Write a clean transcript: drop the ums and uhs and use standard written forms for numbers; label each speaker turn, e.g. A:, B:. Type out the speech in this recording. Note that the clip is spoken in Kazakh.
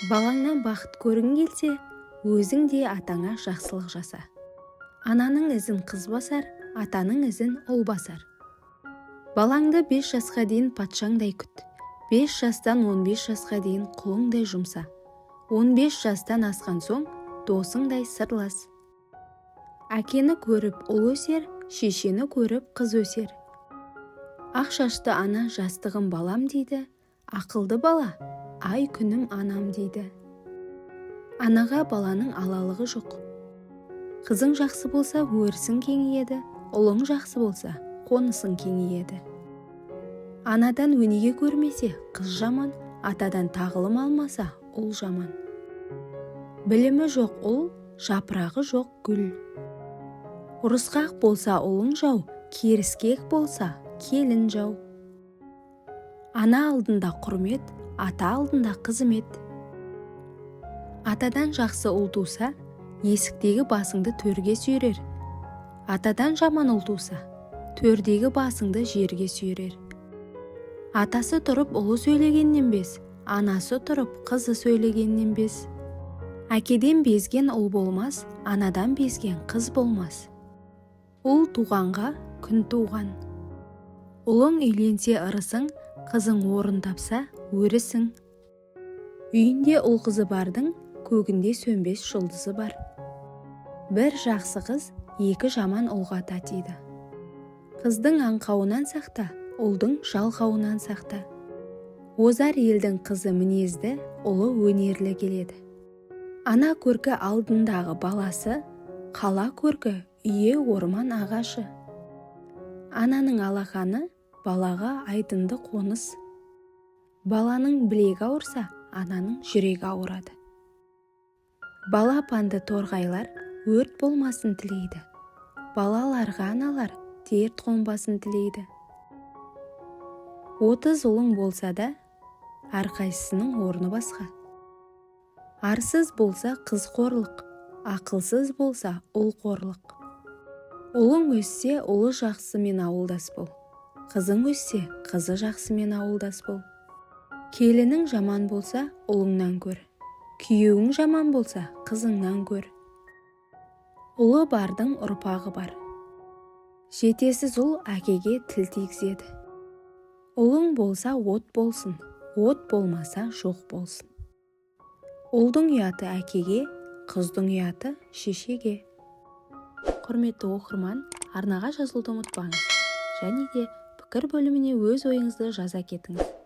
A: Балаңнан бақыт көргің келсе, өзің де атаңа жақсылық жаса. Ананың ізін қыз басар, атаның ізін ұл басар. Балаңды 5 жасқа дейін патшаңдай күт. 5 жастан 15 жасқа дейін құлыңдай жұмса. 15 жастан асқан соң досыңдай сырлас. Әкені көріп ұл өсер, шешені көріп қыз өсер. Ақ шашты ана жастығым балам дейді, ақылды бала ай күнім анам дейді. Анаға баланың алалығы жоқ. Қызың жақсы болса өрісің кеңейеді, ұлың жақсы болса қонысың кеңейеді. Анадан өнеге көрмесе қыз жаман, атадан тағылым алмаса ұл жаман. Білімі жоқ ұл, жапырағы жоқ гүл. Ұрысқақ болса ұлың жау, керіскек болса келін жау. Ана алдында құрмет, ата алдында қызмет. Атадан жақсы ұл туса, есіктегі басыңды төрге сүйрер. Атадан жаман ұл туса, төрдегі басыңды жерге сүйрер. Атасы тұрып ұлы сөйлегеннен без, анасы тұрып қызы сөйлегеннен без. Әкеден безген ұл болмас, анадан безген қыз болмас. Ұл туғанға күн туған. Ұлың үйленсе ырысың, қызың орын тапса өрісің. Үйінде ұл қызы бардың, көгінде сөнбес жұлдызы бар. Бір жақсы қыз, екі жаман ұлға татиды. Қыздың аңқауынан сақта, ұлдың жалқауынан сақта. Озар елдің қызы мінезді, ұлы өнерлі келеді. Ана көркі алдындағы баласы, қала көркі үйе орман ағашы. Ананың алақаны балаға айдынды қоныс. Баланың білегі ауырса, ананың жүрегі ауырады. Бала панды торғайлар өрт болмасын тілейді. Балаларға аналар дерт қонбасын тілейді. 30 ұлың болса да, әрқайсысының орны басқа. Арсыз болса қыз қорлық, ақылсыз болса ұл қорлық. Ұлың өссе, ұлы жақсымен ауылдас бол. Қызың өссе, қызы жақсымен ауылдас бол. Келінің жаман болса, ұлыңнан көр. Күйеуің жаман болса, қызыңнан көр. Ұлы бардың ұрпағы бар. Жетесіз ұл әкеге тіл тигізеді. Ұлың болса от болсын, от болмаса жоқ болсын. Ұлдың ұяты әкеге, қыздың ұяты шешеге. Құрметті оқырман, арнаға жазылуды ұмытпаңыз. Және де пікір бөліміне өз ойыңызды жаза кетіңіз.